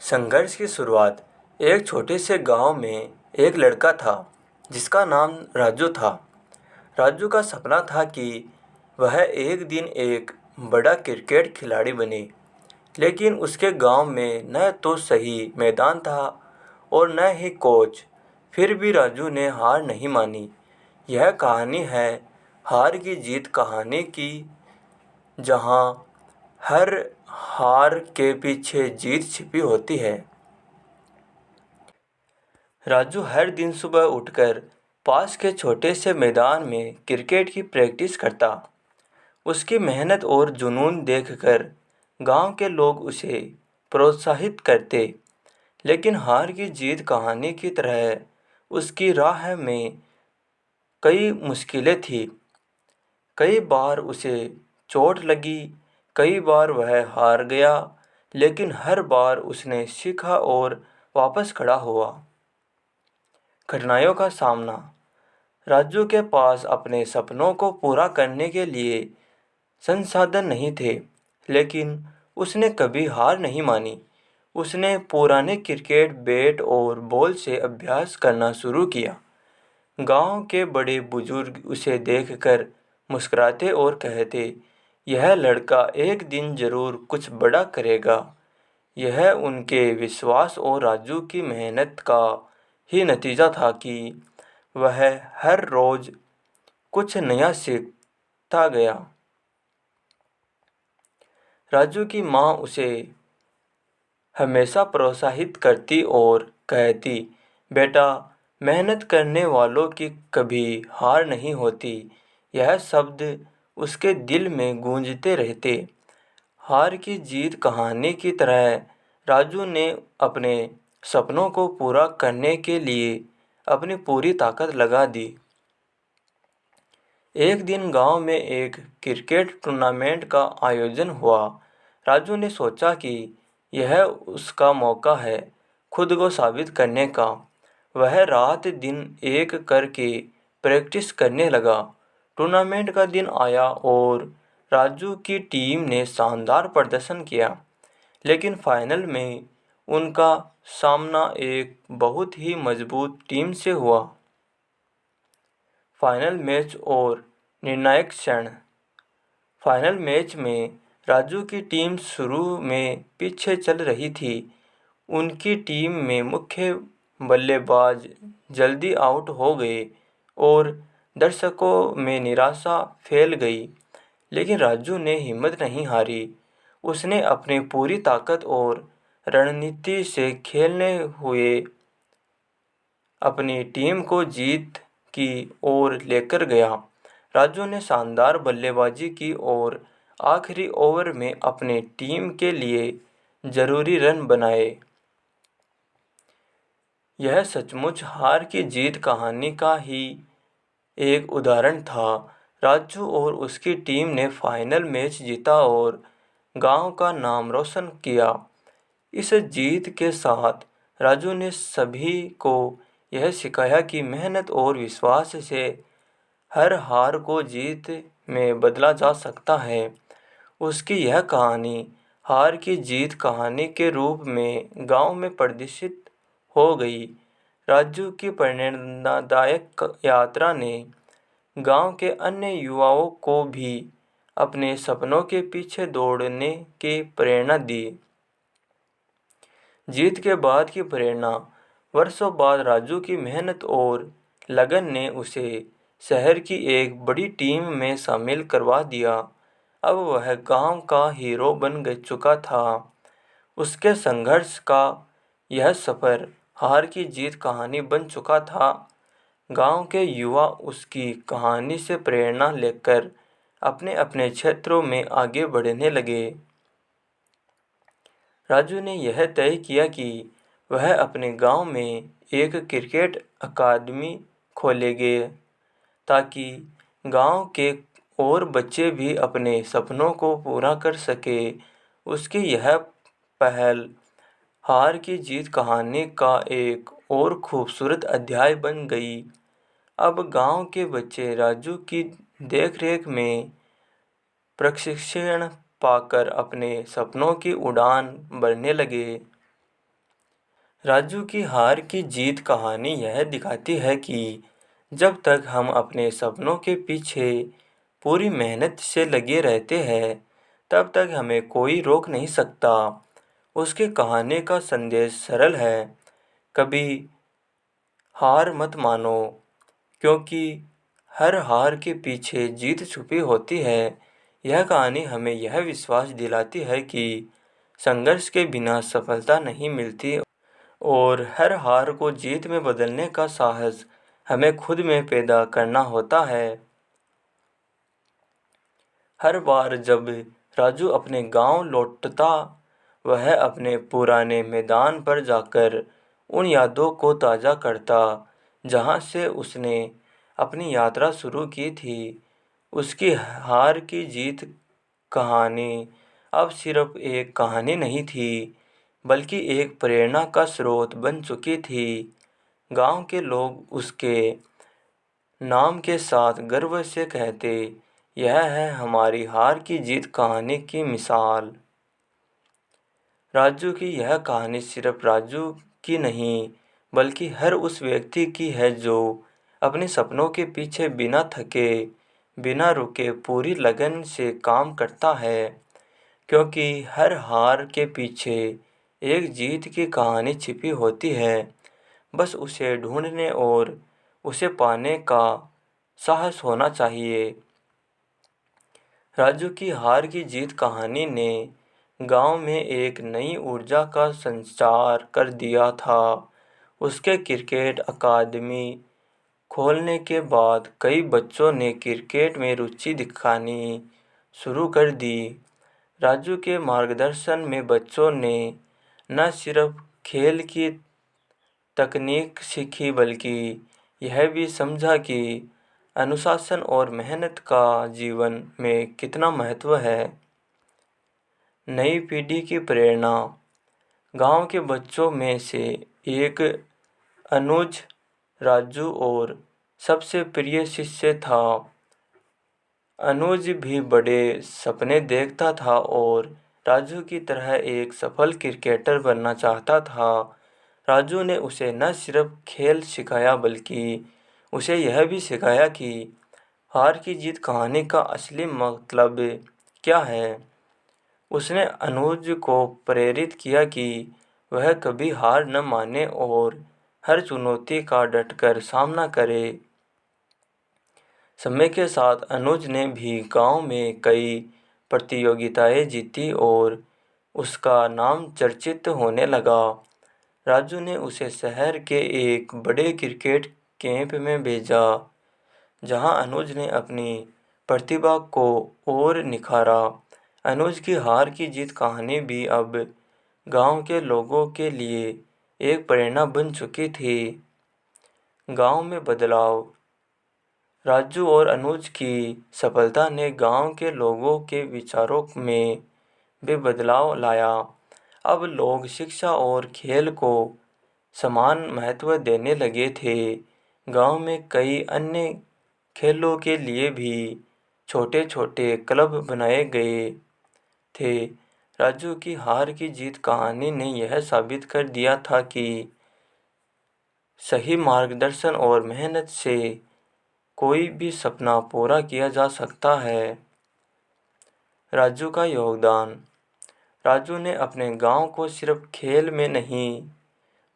संघर्ष की शुरुआत एक छोटे से गांव में एक लड़का था जिसका नाम राजू था। राजू का सपना था कि वह एक दिन एक बड़ा क्रिकेट खिलाड़ी बने, लेकिन उसके गांव में न तो सही मैदान था और न ही कोच। फिर भी राजू ने हार नहीं मानी। यह कहानी है हार की जीत कहानी की, जहां हर हार के पीछे जीत छिपी होती है। राजू हर दिन सुबह उठकर पास के छोटे से मैदान में क्रिकेट की प्रैक्टिस करता। उसकी मेहनत और जुनून देखकर गांव के लोग उसे प्रोत्साहित करते, लेकिन हार की जीत कहानी की तरह उसकी राह में कई मुश्किलें थीं। कई बार उसे चोट लगी, कई बार वह हार गया, लेकिन हर बार उसने सीखा और वापस खड़ा हुआ। कठिनाइयों का सामना। राजू के पास अपने सपनों को पूरा करने के लिए संसाधन नहीं थे, लेकिन उसने कभी हार नहीं मानी। उसने पुराने क्रिकेट बैट और बॉल से अभ्यास करना शुरू किया। गांव के बड़े बुजुर्ग उसे देखकर मुस्कुराते और कहते, यह लड़का एक दिन जरूर कुछ बड़ा करेगा। यह उनके विश्वास और राजू की मेहनत का ही नतीजा था कि वह हर रोज कुछ नया सीखता गया। राजू की माँ उसे हमेशा प्रोत्साहित करती और कहती, बेटा, मेहनत करने वालों की कभी हार नहीं होती। यह शब्द उसके दिल में गूंजते रहते। हार की जीत कहानी की तरह राजू ने अपने सपनों को पूरा करने के लिए अपनी पूरी ताकत लगा दी। एक दिन गांव में एक क्रिकेट टूर्नामेंट का आयोजन हुआ। राजू ने सोचा कि यह उसका मौका है खुद को साबित करने का। वह रात दिन एक करके प्रैक्टिस करने लगा। टूर्नामेंट का दिन आया और राजू की टीम ने शानदार प्रदर्शन किया, लेकिन फाइनल में उनका सामना एक बहुत ही मजबूत टीम से हुआ। फाइनल मैच और निर्णायक क्षण। फाइनल मैच में राजू की टीम शुरू में पीछे चल रही थी। उनकी टीम में मुख्य बल्लेबाज जल्दी आउट हो गए और दर्शकों में निराशा फैल गई, लेकिन राजू ने हिम्मत नहीं हारी। उसने अपनी पूरी ताकत और रणनीति से खेलने हुए अपनी टीम को जीत की ओर लेकर गया। राजू ने शानदार बल्लेबाजी की और आखिरी ओवर में अपनी टीम के लिए जरूरी रन बनाए। यह सचमुच हार की जीत कहानी का ही एक उदाहरण था। राजू और उसकी टीम ने फाइनल मैच जीता और गांव का नाम रोशन किया। इस जीत के साथ राजू ने सभी को यह सिखाया कि मेहनत और विश्वास से हर हार को जीत में बदला जा सकता है। उसकी यह कहानी हार की जीत कहानी के रूप में गांव में प्रदर्शित हो गई। राजू की प्रेरणादायक यात्रा ने गांव के अन्य युवाओं को भी अपने सपनों के पीछे दौड़ने की प्रेरणा दी। जीत के बाद की प्रेरणा। वर्षों बाद राजू की मेहनत और लगन ने उसे शहर की एक बड़ी टीम में शामिल करवा दिया। अब वह गांव का हीरो बन चुका था। उसके संघर्ष का यह सफ़र हार की जीत कहानी बन चुका था। गांव के युवा उसकी कहानी से प्रेरणा लेकर अपने अपने क्षेत्रों में आगे बढ़ने लगे। राजू ने यह तय किया कि वह अपने गांव में एक क्रिकेट अकादमी खोलेंगे, ताकि गांव के और बच्चे भी अपने सपनों को पूरा कर सके। उसकी यह पहल हार की जीत कहानी का एक और खूबसूरत अध्याय बन गई। अब गांव के बच्चे राजू की देखरेख में प्रशिक्षण पाकर अपने सपनों की उड़ान भरने लगे। राजू की हार की जीत कहानी यह दिखाती है कि जब तक हम अपने सपनों के पीछे पूरी मेहनत से लगे रहते हैं, तब तक हमें कोई रोक नहीं सकता। उसकी कहानी का संदेश सरल है, कभी हार मत मानो, क्योंकि हर हार के पीछे जीत छुपी होती है। यह कहानी हमें यह विश्वास दिलाती है कि संघर्ष के बिना सफलता नहीं मिलती और हर हार को जीत में बदलने का साहस हमें खुद में पैदा करना होता है। हर बार जब राजू अपने गांव लौटता, वह अपने पुराने मैदान पर जाकर उन यादों को ताज़ा करता जहां से उसने अपनी यात्रा शुरू की थी। उसकी हार की जीत कहानी अब सिर्फ एक कहानी नहीं थी, बल्कि एक प्रेरणा का स्रोत बन चुकी थी। गांव के लोग उसके नाम के साथ गर्व से कहते, यह है हमारी हार की जीत कहानी की मिसाल। राजू की यह कहानी सिर्फ राजू की नहीं, बल्कि हर उस व्यक्ति की है जो अपने सपनों के पीछे बिना थके, बिना रुके पूरी लगन से काम करता है। क्योंकि हर हार के पीछे एक जीत की कहानी छिपी होती है, बस उसे ढूंढने और उसे पाने का साहस होना चाहिए। राजू की हार की जीत कहानी ने गांव में एक नई ऊर्जा का संचार कर दिया था। उसके क्रिकेट अकादमी खोलने के बाद कई बच्चों ने क्रिकेट में रुचि दिखानी शुरू कर दी। राजू के मार्गदर्शन में बच्चों ने न सिर्फ खेल की तकनीक सीखी, बल्कि यह भी समझा कि अनुशासन और मेहनत का जीवन में कितना महत्व है। नई पीढ़ी की प्रेरणा। गांव के बच्चों में से एक अनुज राजू और सबसे प्रिय शिष्य था। अनुज भी बड़े सपने देखता था और राजू की तरह एक सफल क्रिकेटर बनना चाहता था। राजू ने उसे न सिर्फ खेल सिखाया, बल्कि उसे यह भी सिखाया कि हार की जीत कहानी का असली मतलब क्या है। उसने अनुज को प्रेरित किया कि वह कभी हार न माने और हर चुनौती का डटकर सामना करे। समय के साथ अनुज ने भी गांव में कई प्रतियोगिताएं जीती और उसका नाम चर्चित होने लगा। राजू ने उसे शहर के एक बड़े क्रिकेट कैंप में भेजा, जहां अनुज ने अपनी प्रतिभा को और निखारा। अनुज की हार की जीत कहानी भी अब गांव के लोगों के लिए एक प्रेरणा बन चुकी थी। गांव में बदलाव। राजू और अनुज की सफलता ने गांव के लोगों के विचारों में भी बदलाव लाया। अब लोग शिक्षा और खेल को समान महत्व देने लगे थे। गांव में कई अन्य खेलों के लिए भी छोटे छोटे क्लब बनाए गए थे। राजू की हार की जीत कहानी ने यह साबित कर दिया था कि सही मार्गदर्शन और मेहनत से कोई भी सपना पूरा किया जा सकता है। राजू का योगदान। राजू ने अपने गांव को सिर्फ खेल में नहीं,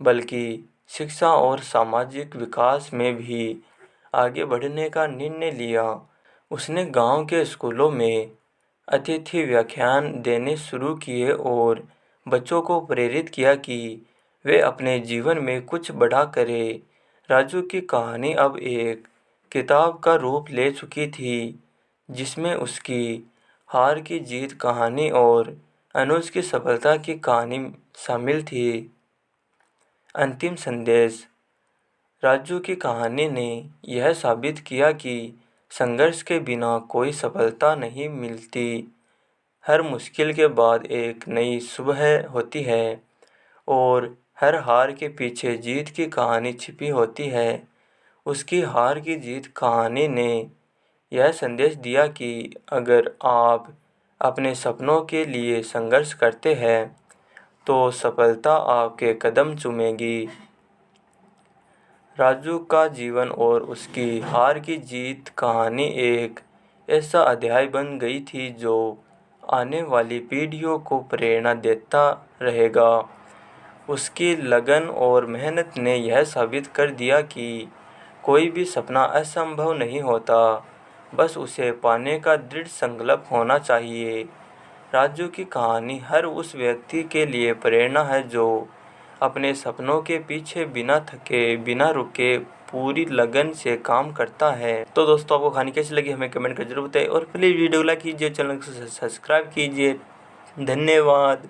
बल्कि शिक्षा और सामाजिक विकास में भी आगे बढ़ने का निर्णय लिया। उसने गांव के स्कूलों में अतिथि व्याख्यान देने शुरू किए और बच्चों को प्रेरित किया कि वे अपने जीवन में कुछ बड़ा करें। राजू की कहानी अब एक किताब का रूप ले चुकी थी, जिसमें उसकी हार की जीत कहानी और अनुज की सफलता की कहानी शामिल थी। अंतिम संदेश। राजू की कहानी ने यह साबित किया कि संघर्ष के बिना कोई सफलता नहीं मिलती। हर मुश्किल के बाद एक नई सुबह होती है और हर हार के पीछे जीत की कहानी छिपी होती है। उसकी हार की जीत कहानी ने यह संदेश दिया कि अगर आप अपने सपनों के लिए संघर्ष करते हैं, तो सफलता आपके कदम चूमेगी। राजू का जीवन और उसकी हार की जीत कहानी एक ऐसा अध्याय बन गई थी जो आने वाली पीढ़ियों को प्रेरणा देता रहेगा। उसकी लगन और मेहनत ने यह साबित कर दिया कि कोई भी सपना असंभव नहीं होता, बस उसे पाने का दृढ़ संकल्प होना चाहिए। राजू की कहानी हर उस व्यक्ति के लिए प्रेरणा है जो अपने सपनों के पीछे बिना थके, बिना रुके पूरी लगन से काम करता है। तो दोस्तों, आपको कहानी कैसी लगी हमें कमेंट कर जरूर बताएं और प्लीज़ वीडियो लाइक कीजिए, चैनल को सब्सक्राइब कीजिए। धन्यवाद।